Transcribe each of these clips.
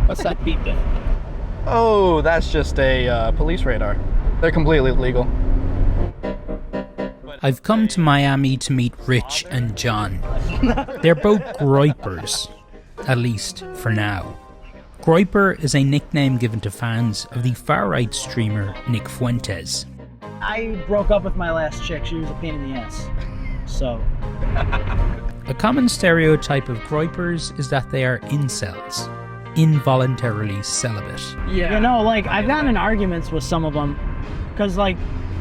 What's that beeping? Oh, that's just a police radar. They're completely legal. I've come to Miami to meet Rich and John. They're both groypers, at least for now. Groyper is a nickname given to fans of the far-right streamer Nick Fuentes. I broke up with my last chick. She was a pain in the ass. So. A common stereotype of groypers is that they are incels, involuntarily celibate. Yeah. You know, like, I've gotten in arguments with some of them because, like,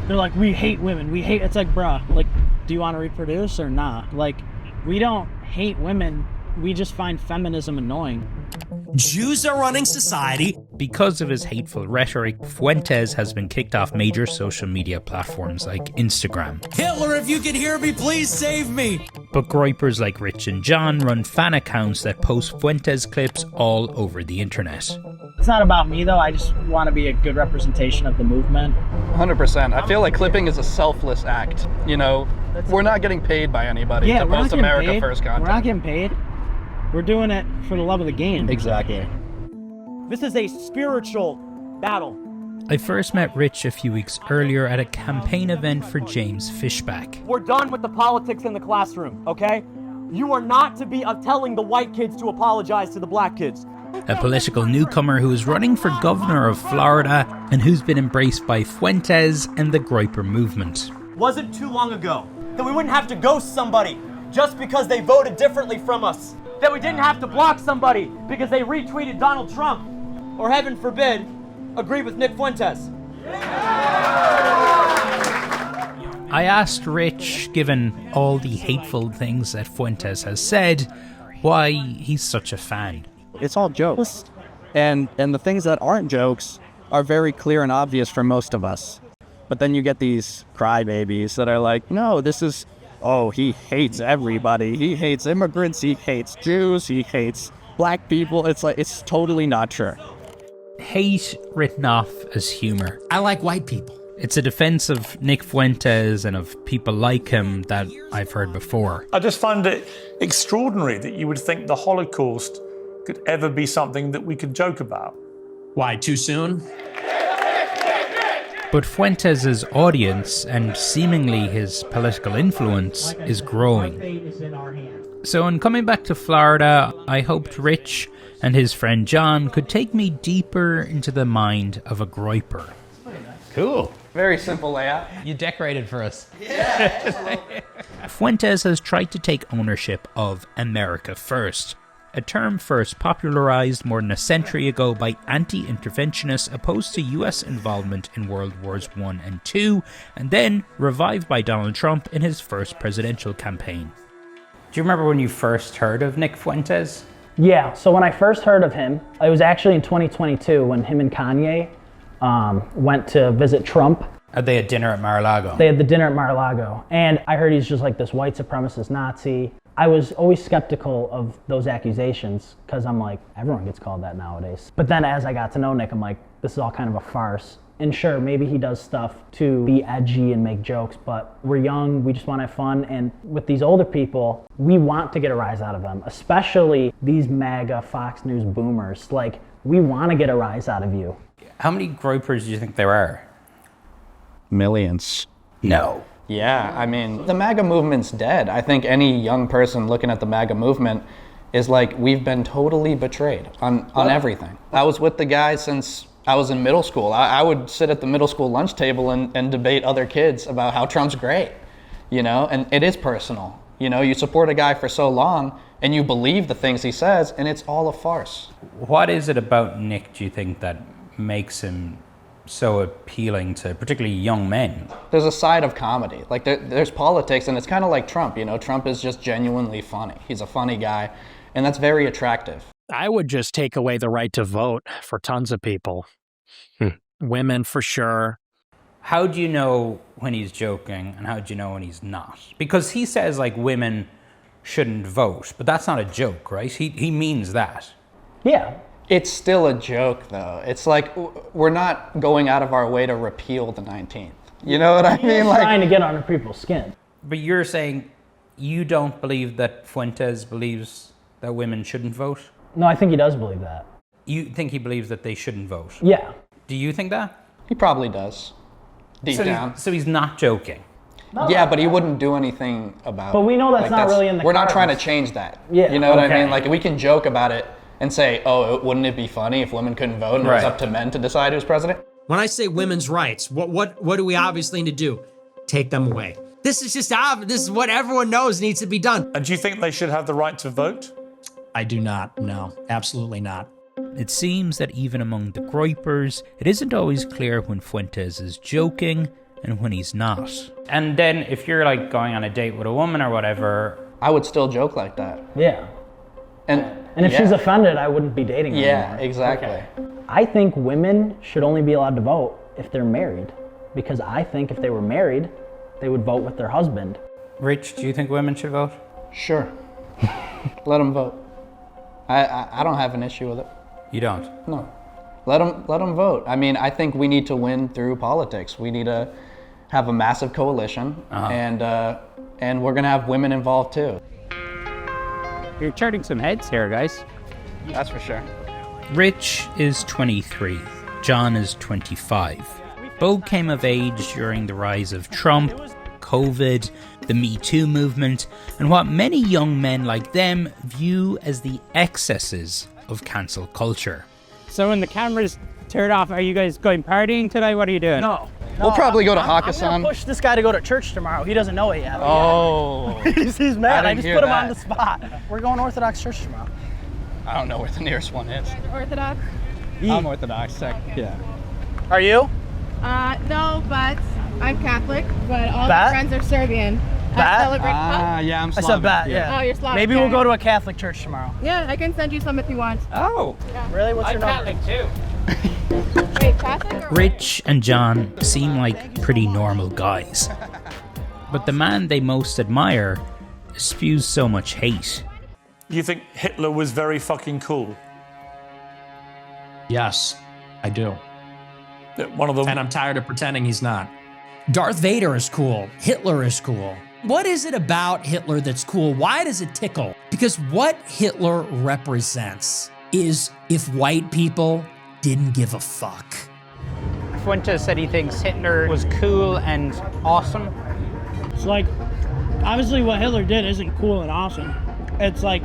they're like, we hate women. We hate. It's like, bruh, like, do you want to reproduce or nah? Like, we don't hate women. We just find feminism annoying. Jews are running society. Because of his hateful rhetoric, Fuentes has been kicked off major social media platforms like Instagram. Hitler, if you can hear me, please save me. But groypers like Rich and John run fan accounts that post Fuentes clips all over the internet. It's not about me, though. I just want to be a good representation of the movement. 100%. I feel like clipping is a selfless act. You know, we're not getting paid by anybody to post America First content. We're not getting paid. We're doing it for the love of the game. Exactly. This is a spiritual battle. I first met Rich a few weeks earlier at a campaign event for James Fishback. We're done with the politics in the classroom, okay? You are not to be telling the white kids to apologize to the black kids. A political newcomer who is running for governor of Florida and who's been embraced by Fuentes and the Groyper movement. Wasn't too long ago that we wouldn't have to ghost somebody just because they voted differently from us. That we didn't have to block somebody because they retweeted Donald Trump. Or heaven forbid, agree with Nick Fuentes. I asked Rich, given all the hateful things that Fuentes has said, why he's such a fan. It's all jokes. And the things that aren't jokes are very clear and obvious for most of us. But then you get these crybabies that are like, no, this is, oh, he hates everybody. He hates immigrants. He hates Jews. He hates black people. It's like, it's totally not true. Hate written off as humor. I like white people. It's a defense of Nick Fuentes and of people like him that I've heard before. I just find it extraordinary that you would think the Holocaust could ever be something that we could joke about. Why, too soon? But Fuentes' audience and seemingly his political influence is growing. So in coming back to Florida, I hoped Rich and his friend John could take me deeper into the mind of a groyper. Cool. Very simple layout. You decorated for us. Fuentes has tried to take ownership of America First, a term first popularized more than a century ago by anti-interventionists opposed to US involvement in World Wars I and II, and then revived by Donald Trump in his first presidential campaign. Do you remember when you first heard of Nick Fuentes? Yeah, so when I first heard of him, it was actually in 2022 when him and Kanye went to visit Trump. Are they at dinner at Mar-a-Lago? They had the dinner at Mar-a-Lago. And I heard he's just like this white supremacist Nazi. I was always skeptical of those accusations because I'm like, everyone gets called that nowadays. But then as I got to know Nick, I'm like, this is all kind of a farce. And sure, maybe he does stuff to be edgy and make jokes, but we're young, we just want to have fun. And with these older people, we want to get a rise out of them, especially these MAGA Fox News boomers. Like, we want to get a rise out of you. How many groypers do you think there are? Millions. No. Yeah, I mean, the MAGA movement's dead. I think any young person looking at the MAGA movement is like, we've been totally betrayed on everything. I was with the guy since I was in middle school. I would sit at the middle school lunch table and debate other kids about how Trump's great, you know, and it is personal. You know, you support a guy for so long and you believe the things he says and it's all a farce. What is it about Nick, do you think, that makes him so appealing to particularly young men? There's a side of comedy. Like there's politics and it's kind of like Trump, you know, Trump is just genuinely funny. He's a funny guy and that's very attractive. I would just take away the right to vote for tons of people. Women for sure. How do you know when he's joking and how do you know when he's not? Because he says like women shouldn't vote, but that's not a joke, right? He means that. Yeah. It's still a joke though. It's like we're not going out of our way to repeal the 19th. You know what I mean? Like trying to get under people's skin. But you're saying you don't believe that Fuentes believes that women shouldn't vote? No, I think he does believe that. You think he believes that they shouldn't vote? Yeah. Do you think that? He probably does, deep down. So he's not joking. Yeah, but he wouldn't do anything about it. But we know that's not really in the We're not cards. trying to change that. Yeah, You know what I okay. mean? Like, we can joke about it and say, oh, wouldn't it be funny if women couldn't vote and it was Right. up to men to decide who's president? When I say women's rights, what do we obviously need to do? Take them away. This is just obvious. This is what everyone knows needs to be done. And do you think they should have the right to vote? I do not. No, absolutely not. It seems that even among the groypers, it isn't always clear when Fuentes is joking and when he's not. And then if you're like going on a date with a woman or whatever, I would still joke like that. Yeah. And if yeah. she's offended, I wouldn't be dating her Yeah, anymore. exactly. Okay. I think women should only be allowed to vote if they're married. Because I think if they were married, they would vote with their husband. Rich, do you think women should vote? Sure. Let them vote. I don't have an issue with it. You don't? No. Let them vote. I mean, I think we need to win through politics. We need to have a massive coalition, and we're gonna have women involved too. You're turning some heads here, guys. That's for sure. Rich is 23. John is 25. Both came of age during the rise of Trump, COVID, the Me Too movement, and what many young men like them view as the excesses of cancel culture. So when the cameras turn off, are you guys going partying today? What are you doing? No. We'll probably go to I'm Hakkasan. gonna push this guy to go to church tomorrow. He doesn't know it yet. Oh. He's mad. I didn't just hear put him that. on the spot. We're going Orthodox church tomorrow. I don't know where the nearest one is. Orthodox? I'm Orthodox. Yeah. Are you? No, but I'm Catholic, but all Bet? my friends are Serbian. Bet? I celebrate. Yeah, I'm I said bet, Yeah. Oh, you're Slavic. Maybe yeah. we'll go to a Catholic church tomorrow. Yeah, I can send you some if you want. Oh. Really? What's your number? too. Wait, Catholic or Rich and John seem like pretty normal guys. But the man they most admire spews so much hate. You think Hitler was very fucking cool? Yes, I do. One of them. And I'm tired of pretending he's not. Darth Vader is cool. Hitler is cool. What is it about Hitler that's cool? Why does it tickle? Because what Hitler represents is if white people didn't give a fuck. Fuentes said he thinks Hitler was cool and awesome. It's like, obviously what Hitler did isn't cool and awesome. It's like,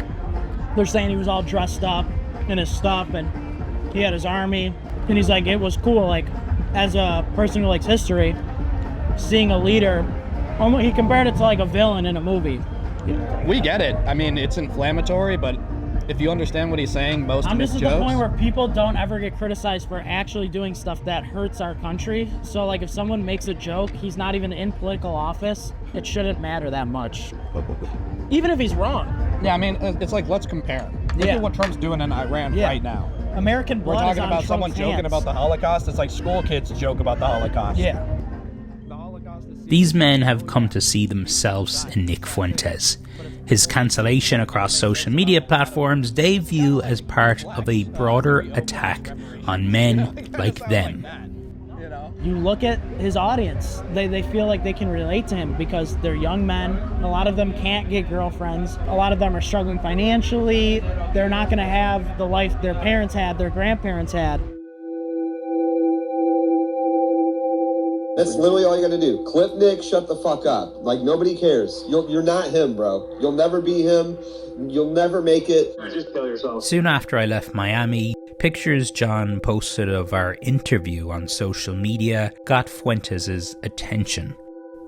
they're saying he was all dressed up in his stuff and he had his army. And he's like, it was cool, like, as a person who likes history, seeing a leader, almost, he compared it to like a villain in a movie. We get it. I mean, it's inflammatory, but if you understand what he's saying, most of I'm his just at the jokes. point where people don't ever get criticized for actually doing stuff that hurts our country. So like if someone makes a joke, he's not even in political office, it shouldn't matter that much. Even if he's wrong. Yeah, I mean, it's like, let's compare. Look Yeah. at what Trump's doing in Iran Yeah. right now. American We're blood is talking on about someone Trump's joking hands. about the Holocaust. It's like school kids joke about the Holocaust. Yeah. These men have come to see themselves in Nick Fuentes. His cancellation across social media platforms they view as part of a broader attack on men like them. You look at his audience, they feel like they can relate to him because they're young men. A lot of them can't get girlfriends. A lot of them are struggling financially. They're not going to have the life their parents had, their grandparents had. That's literally all you gotta do. Clip Nick, shut the fuck up. Like, nobody cares. You're not him, bro. You'll never be him. You'll never make it. Just kill yourself. Soon after I left Miami, pictures John posted of our interview on social media got Fuentes' attention.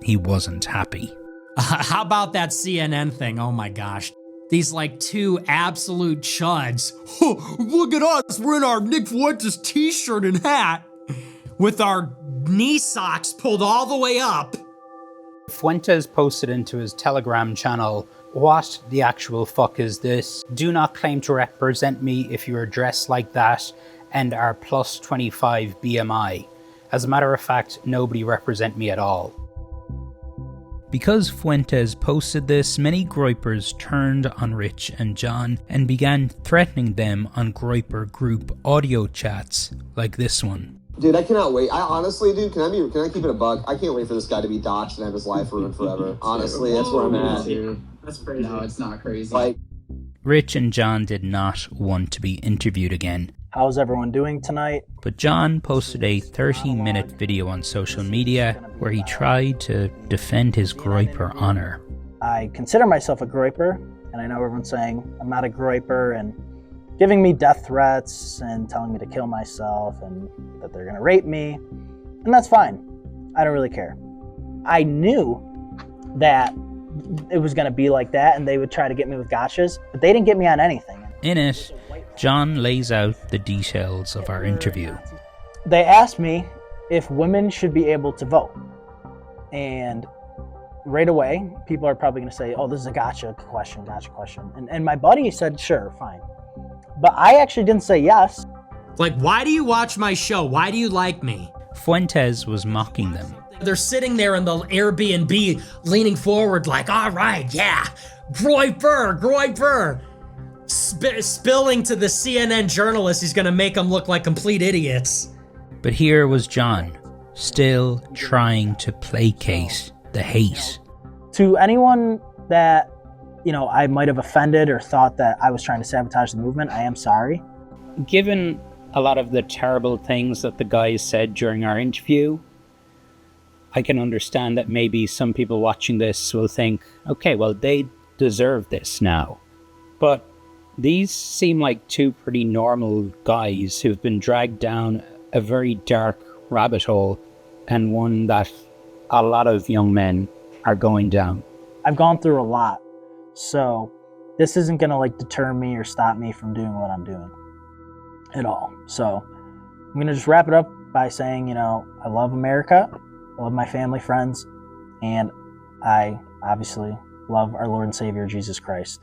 He wasn't happy. How about that CNN thing? Oh my gosh. These like two absolute chuds. Look at us, we're in our Nick Fuentes t-shirt and hat with our knee socks pulled all the way up. Fuentes posted into his Telegram channel, "What the actual fuck is this? Do not claim to represent me if you are dressed like that and are plus 25 BMI. As a matter of fact, nobody represent me at all." Because Fuentes posted this, many groypers turned on Rich and John and began threatening them on groyper group audio chats like this one. Dude, I cannot wait. I honestly, dude, can I keep it a buck? I can't wait for this guy to be doxxed and have his life ruined forever. Honestly, that's where I'm at. That's crazy. No, it's not crazy. Like, Rich and John did not want to be interviewed again. how's everyone doing tonight? But John posted a 30-minute video on social media where he tried to defend his groiper honor. I consider myself a groiper, and I know everyone's saying I'm not a groiper and giving me death threats and telling me to kill myself and that they're gonna rape me, and that's fine. I don't really care. I knew that it was gonna be like that and they would try to get me with gotchas, but they didn't get me on anything. In it, John lays out the details of our interview. They asked me if women should be able to vote. And right away, people are probably gonna say, oh, this is a gotcha question. And my buddy said, sure, fine. But I actually didn't say yes. Like, why do you watch my show? Why do you like me? Fuentes was mocking them. They're sitting there in the Airbnb leaning forward like, all right, yeah, groiper. Spilling to the CNN journalist, he's gonna make them look like complete idiots. But here was John, still trying to placate the hate. To anyone that, I might have offended or thought that I was trying to sabotage the movement, I am sorry. Given a lot of the terrible things that the guys said during our interview, I can understand that maybe some people watching this will think, okay, well, they deserve this now. But these seem like two pretty normal guys who've been dragged down a very dark rabbit hole, and one that a lot of young men are going down. I've gone through a lot, so this isn't gonna deter me or stop me from doing what I'm doing at all. So I'm gonna just wrap it up by saying, I love America, I love my family, friends, and I obviously love our Lord and Savior, Jesus Christ.